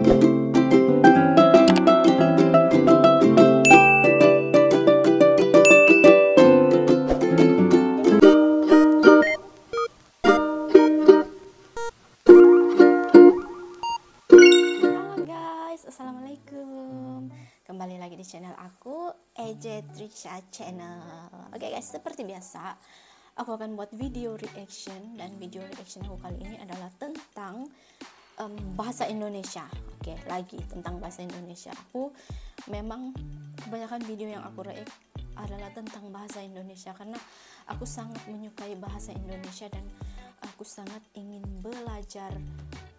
Assalamualaikum, kembali lagi di channel aku, EJ Trisha Channel. Oke guys, seperti biasa aku akan buat video reaction, dan video reaction aku kali ini adalah tentang bahasa Indonesia. Oke, lagi tentang bahasa Indonesia. Aku memang kebanyakan video yang aku react adalah tentang bahasa Indonesia karena aku sangat menyukai bahasa Indonesia dan aku sangat ingin belajar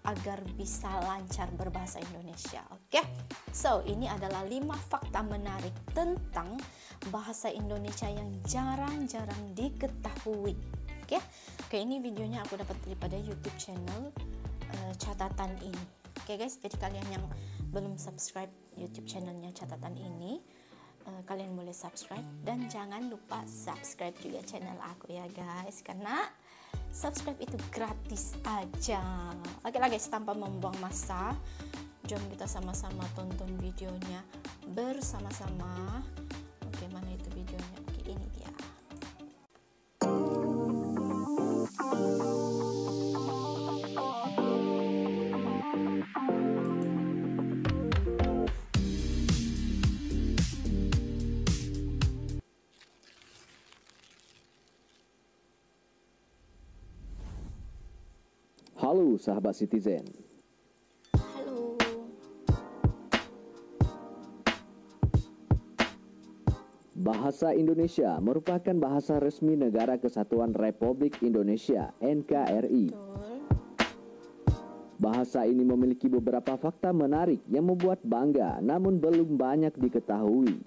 agar bisa lancar berbahasa Indonesia. Oke, so ini adalah 5 fakta menarik tentang bahasa Indonesia yang jarang-jarang diketahui. Oke, ini videonya aku dapat daripada YouTube channel catatan ini. Oke guys, jadi kalian yang belum subscribe YouTube channelnya catatan ini, kalian boleh subscribe, dan jangan lupa subscribe juga channel aku ya guys, karena subscribe itu gratis aja. Oke lah guys, tanpa membuang masa, jom kita sama-sama tonton videonya bersama-sama. Oke, mana itu videonya? Oke, ini dia. Halo sahabat Citizen. Halo. Bahasa Indonesia merupakan bahasa resmi Negara Kesatuan Republik Indonesia (NKRI). Betul. Bahasa ini memiliki beberapa fakta menarik yang membuat bangga, namun belum banyak diketahui.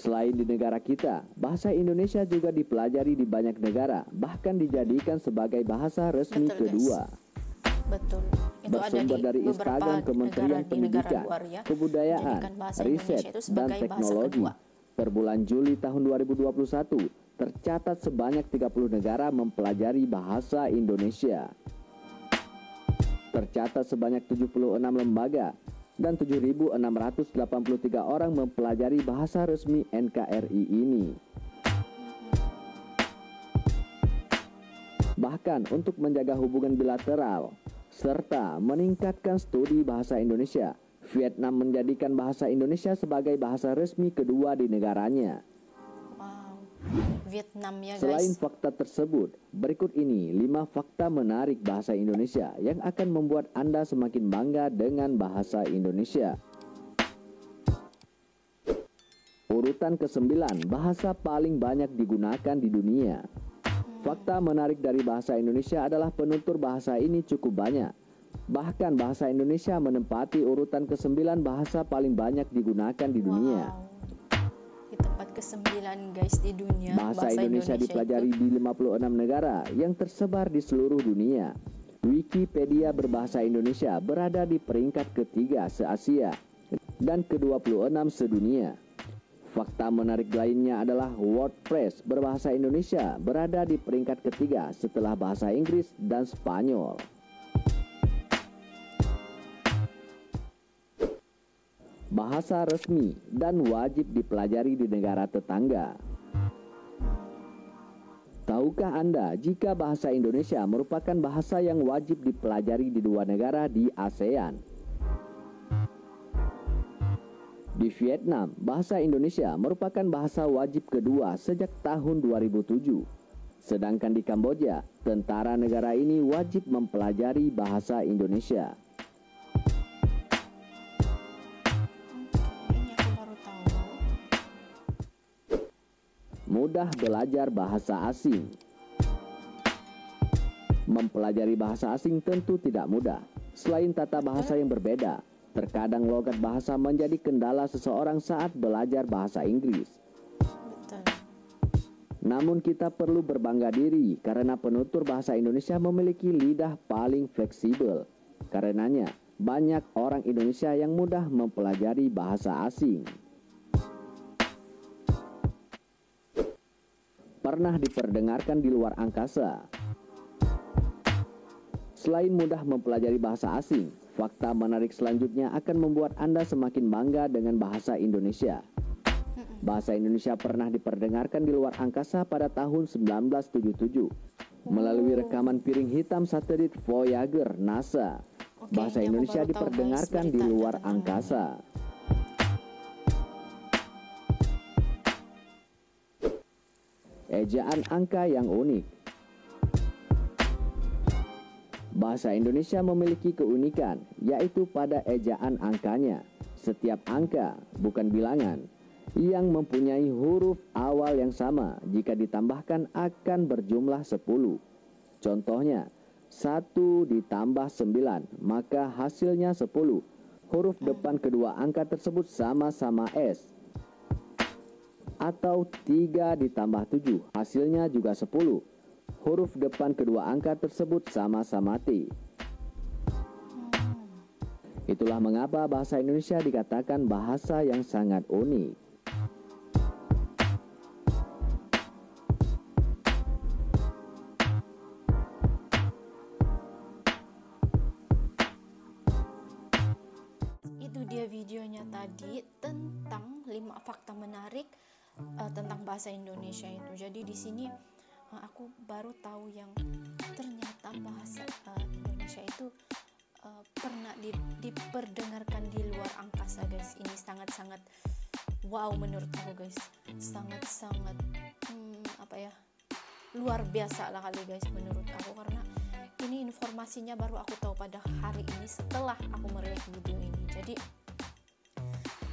Selain di negara kita, bahasa Indonesia juga dipelajari di banyak negara, bahkan dijadikan sebagai bahasa resmi kedua. Betul. Itu Bersumber ada dari di beberapa Instagram Kementerian negara Pendidikan, luar ya. Kebudayaan, Jadikan bahasa Riset, Indonesia itu dan sebagai bahasa Teknologi. kedua. Per bulan Juli tahun 2021, tercatat sebanyak 30 negara mempelajari bahasa Indonesia. Tercatat sebanyak 76 lembaga dan 7.683 orang mempelajari bahasa resmi NKRI ini. Bahkan untuk menjaga hubungan bilateral serta meningkatkan studi bahasa Indonesia, Vietnam menjadikan bahasa Indonesia sebagai bahasa resmi kedua di negaranya. Wow, Vietnam ya guys. Selain fakta tersebut, berikut ini 5 fakta menarik bahasa Indonesia yang akan membuat Anda semakin bangga dengan bahasa Indonesia. Urutan ke-9, bahasa paling banyak digunakan di dunia. Fakta menarik dari bahasa Indonesia adalah penutur bahasa ini cukup banyak. Bahkan bahasa Indonesia menempati urutan ke-9 bahasa paling banyak digunakan di dunia. Wow. Di tempat ke-9 guys di dunia. Bahasa Indonesia dipelajari di 56 negara yang tersebar di seluruh dunia. Wikipedia berbahasa Indonesia berada di peringkat ketiga se-Asia dan ke-26 sedunia. Fakta menarik lainnya adalah WordPress berbahasa Indonesia berada di peringkat ketiga setelah bahasa Inggris dan Spanyol. Bahasa resmi dan wajib dipelajari di negara tetangga. Tahukah Anda jika bahasa Indonesia merupakan bahasa yang wajib dipelajari di 2 negara di ASEAN? Di Vietnam, bahasa Indonesia merupakan bahasa wajib kedua sejak tahun 2007. Sedangkan di Kamboja, tentara negara ini wajib mempelajari bahasa Indonesia. Mudah belajar bahasa asing. Mempelajari bahasa asing tentu tidak mudah. Selain tata bahasa yang berbeda, terkadang logat bahasa menjadi kendala seseorang saat belajar bahasa Inggris. Betul. Namun kita perlu berbangga diri karena penutur bahasa Indonesia memiliki lidah paling fleksibel. Karenanya, banyak orang Indonesia yang mudah mempelajari bahasa asing. Pernah diperdengarkan di luar angkasa. Selain mudah mempelajari bahasa asing, fakta menarik selanjutnya akan membuat Anda semakin bangga dengan bahasa Indonesia. Bahasa Indonesia pernah diperdengarkan di luar angkasa pada tahun 1977 melalui rekaman piring hitam satelit Voyager NASA. Bahasa Indonesia diperdengarkan di luar angkasa. Ejaan angka yang unik. Bahasa Indonesia memiliki keunikan, yaitu pada ejaan angkanya. Setiap angka, bukan bilangan, yang mempunyai huruf awal yang sama jika ditambahkan akan berjumlah 10. Contohnya, 1 ditambah 9, maka hasilnya 10. Huruf depan kedua angka tersebut sama-sama S. Atau 3 ditambah 7, hasilnya juga 10. Huruf depan kedua angka tersebut sama-sama T. Itulah mengapa bahasa Indonesia dikatakan bahasa yang sangat unik. Itu dia videonya tadi tentang 5 fakta menarik tentang bahasa Indonesia itu. Jadi di sini aku baru tahu yang ternyata bahasa Indonesia itu pernah diperdengarkan di luar angkasa, guys. Ini sangat-sangat wow menurut aku, guys. Sangat-sangat luar biasa lah kali, guys, menurut aku, karena ini informasinya baru aku tahu pada hari ini setelah aku mereact video ini. Jadi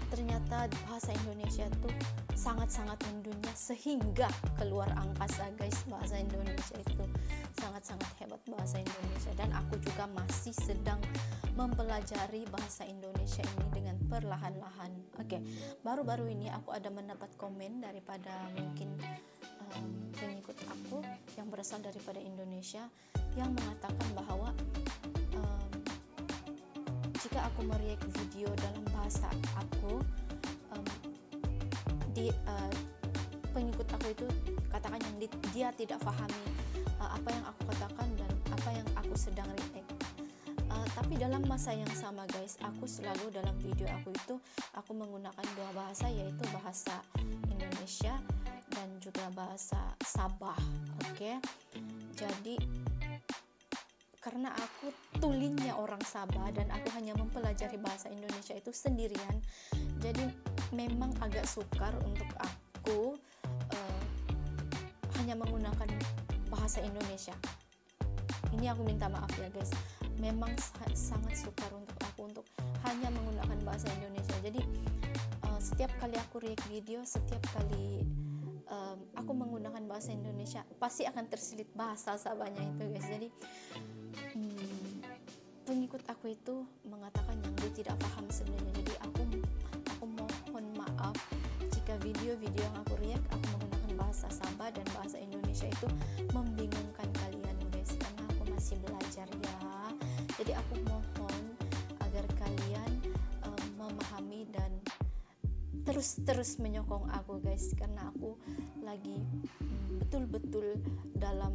ternyata bahasa Indonesia tuh sangat-sangat mendunia sehingga keluar angkasa, guys. Bahasa Indonesia itu sangat-sangat hebat, bahasa Indonesia. Dan aku juga masih sedang mempelajari bahasa Indonesia ini dengan perlahan-lahan. Oke, baru-baru ini aku ada mendapat komen daripada mungkin pengikut aku yang berasal daripada Indonesia yang mengatakan bahwa jika aku mereact video dalam bahasa aku, pengikut aku itu katakan yang dia tidak pahami apa yang aku katakan dan apa yang aku sedang react. Tapi dalam masa yang sama, guys, aku selalu dalam video aku itu aku menggunakan dua bahasa, yaitu bahasa Indonesia dan juga bahasa Sabah. Oke. Jadi karena aku tulinya orang Sabah dan aku hanya mempelajari bahasa Indonesia itu sendirian, jadi memang agak sukar untuk aku hanya menggunakan bahasa Indonesia. Ini aku minta maaf ya, guys. Memang sangat sukar untuk aku untuk hanya menggunakan bahasa Indonesia. Jadi setiap kali aku react video, setiap kali aku menggunakan bahasa Indonesia, pasti akan terselip bahasa Sabahnya itu, guys. Jadi pengikut aku itu mengatakan yang dia tidak paham sebenarnya. Jadi aku mohon maaf jika video-video yang aku react aku menggunakan bahasa Sabah dan bahasa Indonesia itu membingungkan kalian, guys, karena aku masih belajar ya. Jadi aku mohon agar kalian memahami dan terus menyokong aku, guys, karena aku lagi betul-betul dalam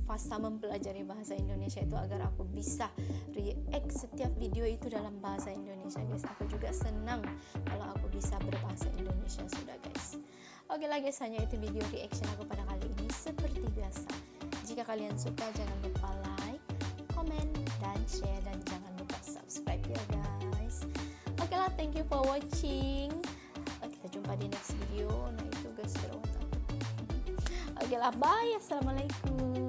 fase mempelajari bahasa Indonesia itu agar aku bisa react setiap video itu dalam bahasa Indonesia, guys. Aku juga senang kalau aku bisa berbahasa Indonesia sudah, guys. Oke lah, guys, hanya itu video reaction aku pada kali ini. Seperti biasa, jika kalian suka jangan lupa like, komen, dan share, dan jangan lupa subscribe ya, guys. Oke lah, thank you for watching. Kita jumpa di next video. Nah itu, guys, oke lah, bye, assalamualaikum.